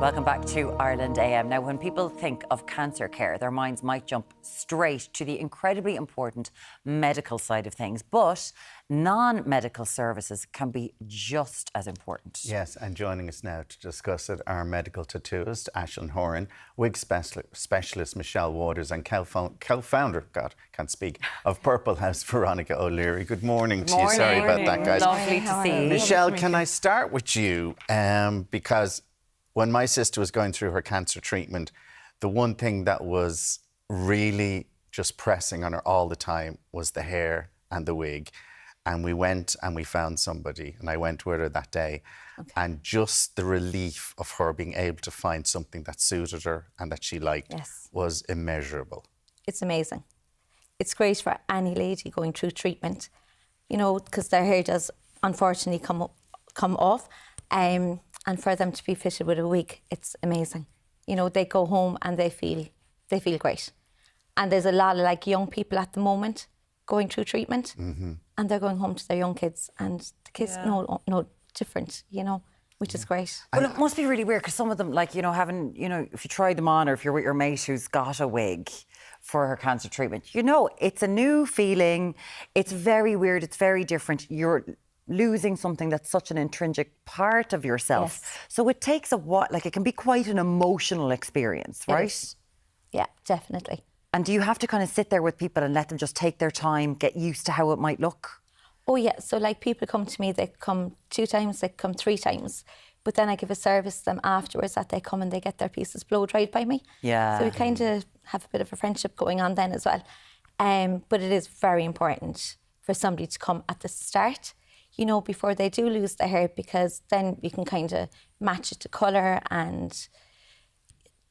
Welcome back to Ireland AM. Now, when people think of cancer care, their minds might jump straight to the incredibly important medical side of things, but non-medical services can be just as important. Yes, and joining us now to discuss it are medical tattooist Aislinn Horan, wig specialist Michelle Waters, and co-founder, of Purple House, Veronica O'Leary. Good morning to you. Sorry about that, guys. Lovely to see you. Michelle, can I start with you? Because when my sister was going through her cancer treatment, the one thing that was really just pressing on her all the time was the hair and the wig. And we went and we found somebody, and I went with her that day. Okay. And just the relief of her being able to find something that suited her and that she liked was immeasurable. It's amazing. It's great for any lady going through treatment, you know, because their hair does unfortunately come off. And for them to be fitted with a wig, it's amazing. You know, they go home and they feel great. And there's a lot of like young people at the moment going through treatment, and they're going home to their young kids, and the kids no different, you know, which is great. Well, it must be really weird because some of them, like, you know, having, you know, if you try them on or if you're with your mate who's got a wig for her cancer treatment, you know, it's a new feeling. It's very weird. It's very different. You're losing something that's such an intrinsic part of yourself. Yes. So it takes it can be quite an emotional experience, right? Yeah, definitely. And do you have to kind of sit there with people and let them just take their time, get used to how it might look? Oh yeah, so like people come to me, they come 2 times, they come 3 times, but then I give a service to them afterwards that they come and they get their pieces blow dried by me. Yeah. So we kind of have a bit of a friendship going on then as well. But it is very important for somebody to come at the start, you know, before they do lose their hair, because then you can kind of match it to colour and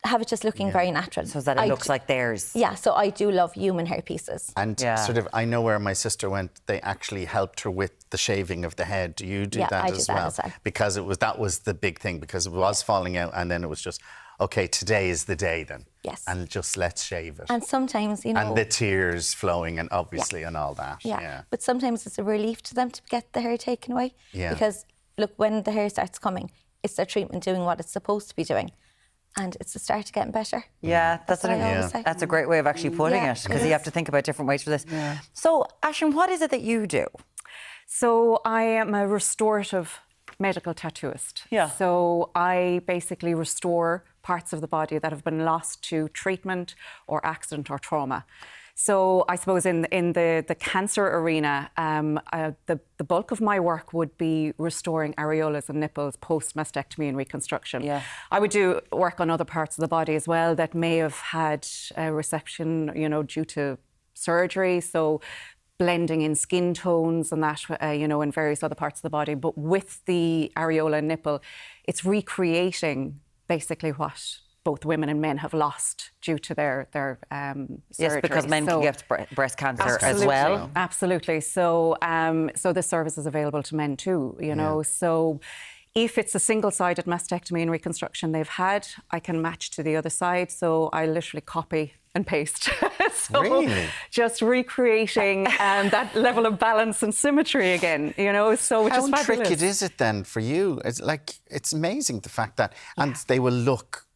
have it just looking very natural. So that it looks like theirs. Yeah, so I do love human hair pieces. And sort of, I know where my sister went, they actually helped her with the shaving of the head. Do you do that I as do well? That as well? Because that was the big thing, because it was falling out, and then it was just, okay, today is the day then. Yes. And just let's shave it. And sometimes, you know... And the tears flowing and obviously and all that. Yeah. But sometimes it's a relief to them to get the hair taken away. Yeah. Because, look, when the hair starts coming, it's their treatment doing what it's supposed to be doing. And it's the start to getting better. Yeah, that's what I always say. That's a great way of actually putting it, because you have to think about different ways for this. Yeah. So, Aislinn, what is it that you do? So I am a restorative medical tattooist. Yeah. So I basically restore parts of the body that have been lost to treatment or accident or trauma. So I suppose in the cancer arena, the bulk of my work would be restoring areolas and nipples post-mastectomy and reconstruction. Yeah. I would do work on other parts of the body as well that may have had a resection, you know, due to surgery. So blending in skin tones and that, you know, in various other parts of the body. But with the areola and nipple, it's recreating basically what both women and men have lost due to their surgery. Yes, because men can get breast cancer as well. Absolutely. So the service is available to men too, you know. So if it's a single-sided mastectomy and reconstruction they've had, I can match to the other side. So I literally copy and paste. So really? Just recreating that level of balance and symmetry again, you know, so which is fabulous. How tricky is it then for you? It's like, it's amazing the fact that, and they will look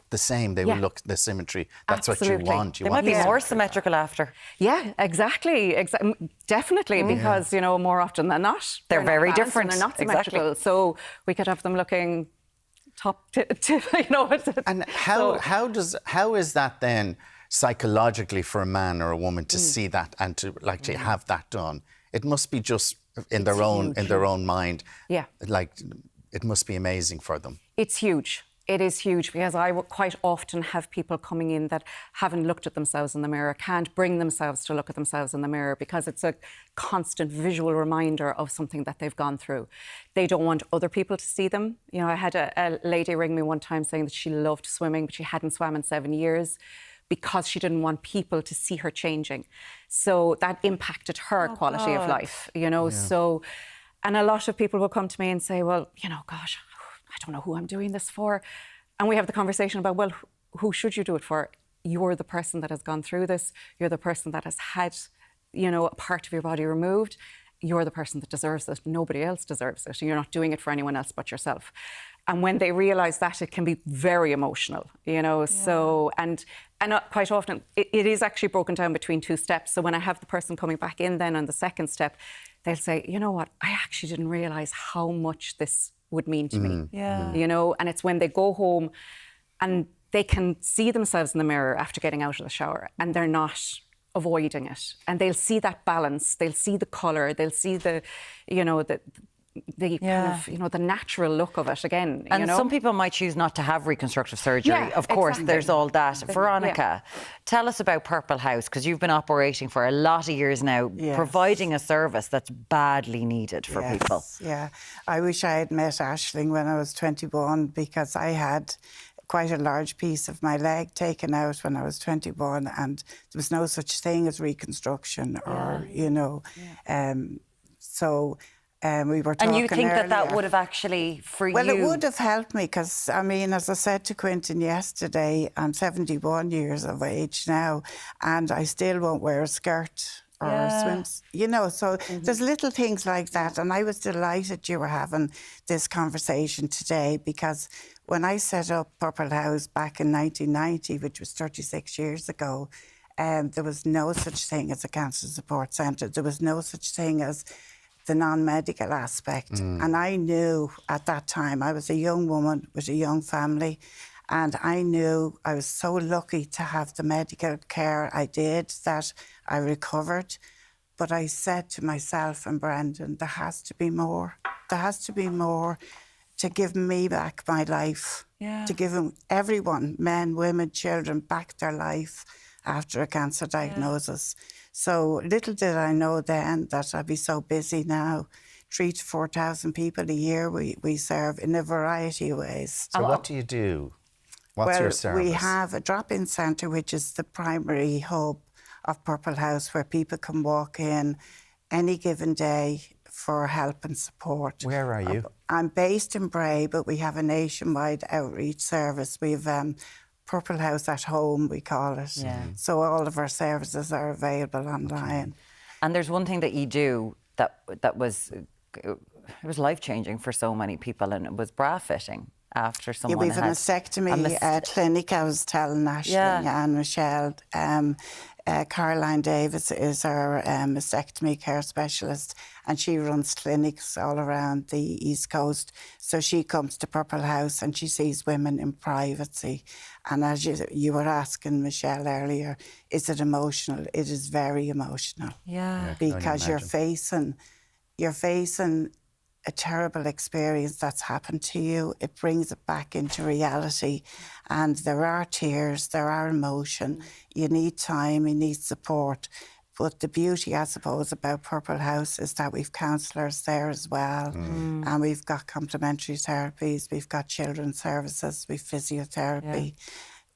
the same, they will look the symmetry. That's what you want. They might be more symmetrical after. Yeah, exactly. Definitely, because, you know, more often than not, they're very different. They're not symmetrical. So we could have them looking top to you know. And how is that then psychologically for a man or a woman to see that and to to have that done? It must be just in their own mind. Yeah. Like, it must be amazing for them. It's huge. It is huge, because I quite often have people coming in that haven't looked at themselves in the mirror, can't bring themselves to look at themselves in the mirror, because it's a constant visual reminder of something that they've gone through. They don't want other people to see them. You know, I had a lady ring me one time saying that she loved swimming, but she hadn't swam in 7 years because she didn't want people to see her changing. So that impacted her quality of life, you know. So, and a lot of people will come to me and say, well, you know, gosh, I don't know who I'm doing this for. And we have the conversation about, well, who should you do it for? You're the person that has gone through this. You're the person that has had, you know, a part of your body removed. you're the person that deserves it. Nobody else deserves it. You're not doing it for anyone else but yourself. And when they realise that, it can be very emotional, you know. Yeah. So, and quite often, it is actually broken down between 2 steps. So when I have the person coming back in then on the second step, they'll say, you know what, I actually didn't realise how much this would mean to me. Yeah. You know, and it's when they go home and they can see themselves in the mirror after getting out of the shower and they're not avoiding it. And they'll see that balance, they'll see the colour, they'll see the, you know, the kind of, you know, the natural look of it again. And you know? some people might choose not to have reconstructive surgery. Yeah, of course, exactly. there's all that. Veronica, tell us about Purple House, because you've been operating for a lot of years now, providing a service that's badly needed for people. Yeah, I wish I had met Aislinn when I was 21, because I had quite a large piece of my leg taken out when I was 21, and there was no such thing as reconstruction or, you know, we were talking And you think earlier. that would have actually, for you... Well, it would have helped me because, I mean, as I said to Quentin yesterday, I'm 71 years of age now and I still won't wear a skirt or swims, you know, so there's little things like that. And I was delighted you were having this conversation today, because when I set up Purple House back in 1990, which was 36 years ago, there was no such thing as a cancer support centre. There was no such thing as the non-medical aspect. And I knew at that time, I was a young woman with a young family, and I knew I was so lucky to have the medical care I did that I recovered. But I said to myself and Brendan, there has to be more. There has to be more to give me back my life, to give everyone, men, women, children, back their life after a cancer diagnosis. So little did I know then that I'd be so busy now. 3,000 to 4,000 people a year we serve in a variety of ways. So what do you do? What's your service? We have a drop-in centre, which is the primary hub of Purple House, where people can walk in any given day for help and support. Where are you? I'm based in Bray, but we have a nationwide outreach service. We have Purple House at Home, we call it. So all of our services are available online. And there's one thing that you do that was life-changing for so many people, and it was bra fitting after someone we have a mastectomy clinic, I was telling Aislinn and Michelle. Caroline Davis is our mastectomy care specialist, and she runs clinics all around the East Coast. So she comes to Purple House and she sees women in privacy. And as you were asking Michelle earlier, is it emotional? It is very emotional. Because you're facing a terrible experience that's happened to you. It brings it back into reality. And there are tears, there are emotion. You need time, you need support. But the beauty, I suppose, about Purple House is that we've counsellors there as well. And we've got complementary therapies, we've got children's services, we've physiotherapy.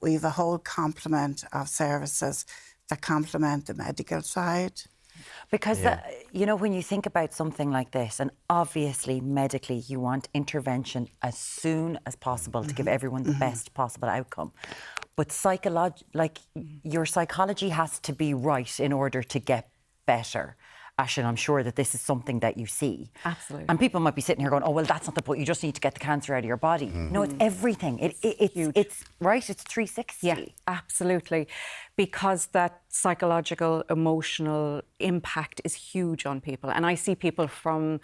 We've a whole complement of services that complement the medical side. Because, you know, when you think about something like this, and obviously medically you want intervention as soon as possible to give everyone the best possible outcome. But your psychology has to be right in order to get better. Aislinn, I'm sure that this is something that you see. Absolutely. And people might be sitting here going, oh, well, that's not the point. You just need to get the cancer out of your body. No, it's everything. It's right. It's 360. Yeah, absolutely. Because that psychological, emotional impact is huge on people. And I see people from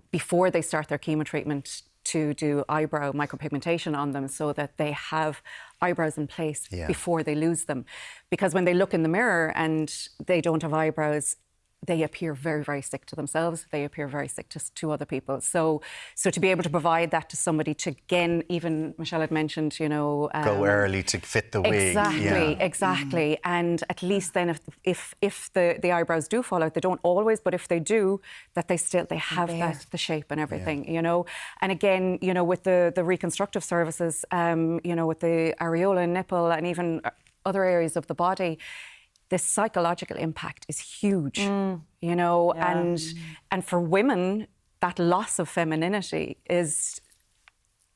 before they start their chemo treatment to do eyebrow micropigmentation on them so that they have eyebrows in place before they lose them. Because when they look in the mirror and they don't have eyebrows, they appear very, very sick to themselves. They appear very sick to other people. So to be able to provide that to somebody, to again, even Michelle had mentioned, you know, go early to fit the wig. Exactly. And at least then, if the eyebrows do fall out, they don't always, but if they do, that they have the shape and everything, you know. And again, you know, with the reconstructive services, you know, with the areola and nipple, and even other areas of the body, the psychological impact is huge, you know, and for women, that loss of femininity is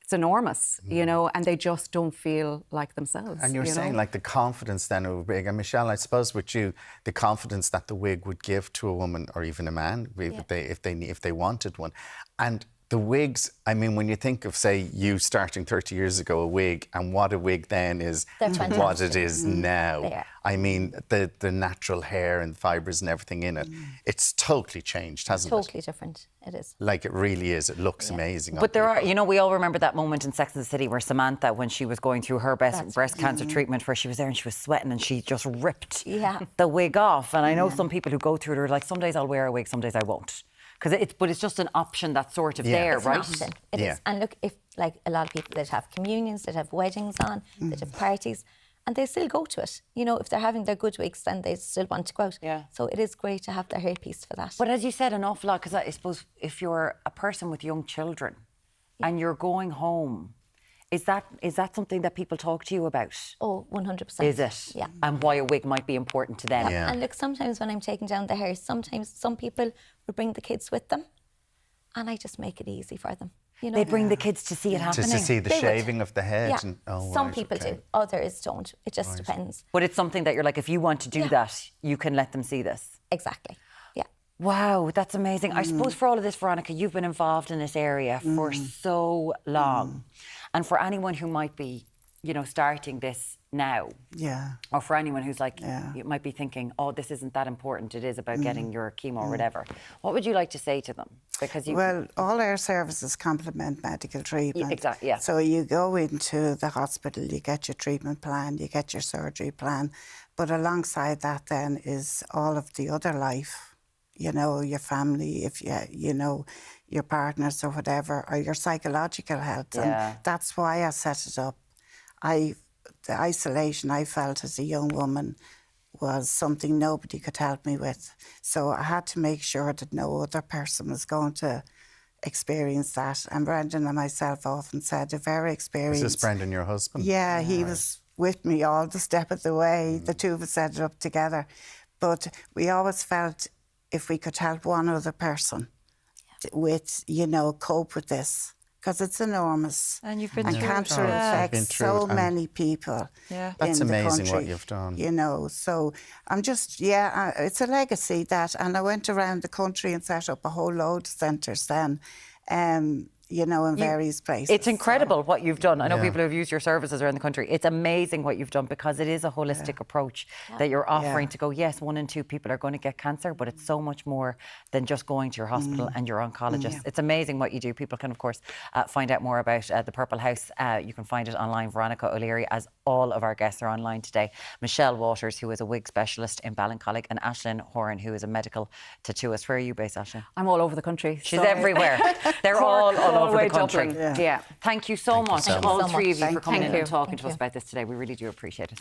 it's enormous, you know, and they just don't feel like themselves. And you're you saying know? like the confidence then of a wig. And Michelle, I suppose with you, the confidence that the wig would give to a woman or even a man if they wanted one. And the wigs, I mean, when you think of, say, you starting 30 years ago, a wig, and what a wig then is They're to what fantastic. it is now. They are. I mean, the natural hair and fibres and everything in it, it's totally changed, hasn't Totally different. It is. Like it really is. It looks amazing. But there are, you know, we all remember that moment in Sex and the City where Samantha, when she was going through her breast cancer treatment, where she was there and she was sweating and she just ripped the wig off. And I know some people who go through it are like, some days I'll wear a wig, some days I won't. But it's just an option that's sort of there, It's right? an option. It is. And look, if like a lot of people that have communions, that have weddings on, that have parties, and they still go to it. You know, if they're having their good weeks, then they still want to go out. Yeah. So it is great to have their hairpiece for that. But as you said, an awful lot, because I suppose if you're a person with young children and you're going home, is that something that people talk to you about? Oh, 100%. Is it? Yeah. And why a wig might be important to them? Yeah. And look, sometimes when I'm taking down the hair, sometimes some people will bring the kids with them, and I just make it easy for them. You know, They bring the kids to see it happening. Just to see the They would. shaving of the head. Yeah. And, oh, Some right, people okay. do, others don't. It just depends. But it's something that you're like, if you want to do that, you can let them see this. Exactly. Yeah. Wow, that's amazing. I suppose for all of this, Veronica, you've been involved in this area for so long. And for anyone who might be, you know, starting this now, or for anyone who's like, you might be thinking, oh, this isn't that important. It is about getting your chemo or whatever. What would you like to say to them? Because Well, all our services complement medical treatment. exactly, yeah. So you go into the hospital, you get your treatment plan, you get your surgery plan, but alongside that then is all of the other life. You know, your family, if you know, your partners or whatever, or your psychological health. And that's why I set it up. The isolation I felt as a young woman was something nobody could help me with. So I had to make sure that no other person was going to experience that. And Brendan and myself often said, if our experience... Is this Brendan, your husband? Yeah, he was with me all the step of the way. The two of us set it up together. But we always felt if we could help one other person with, you know, cope with this, because it's enormous. And you've been and through it. cancer affects so many people. That's in the amazing country, what you've done. You know, so I'm just, it's a legacy that, and I went around the country and set up a whole load of centres then, you know, in various places. It's incredible what you've done. I know people who've used your services around the country. It's amazing what you've done because it is a holistic approach that you're offering to go, yes, 1 in 2 people are going to get cancer, but it's so much more than just going to your hospital and your oncologist. It's amazing what you do. People can, of course, find out more about the Purple House. You can find it online. Veronica O'Leary, as all of our guests are online today. Michelle Waters, who is a wig specialist in Ballincollig, and Aislinn Horan, who is a medical tattooist. Where are you based, Aislinn? I'm all over the country. She's everywhere. They're all over the country. Dublin. Yeah. Thank you so much, so all much. three of you, for Thank coming in you. and talking Thank to us you. about this today. We really do appreciate it.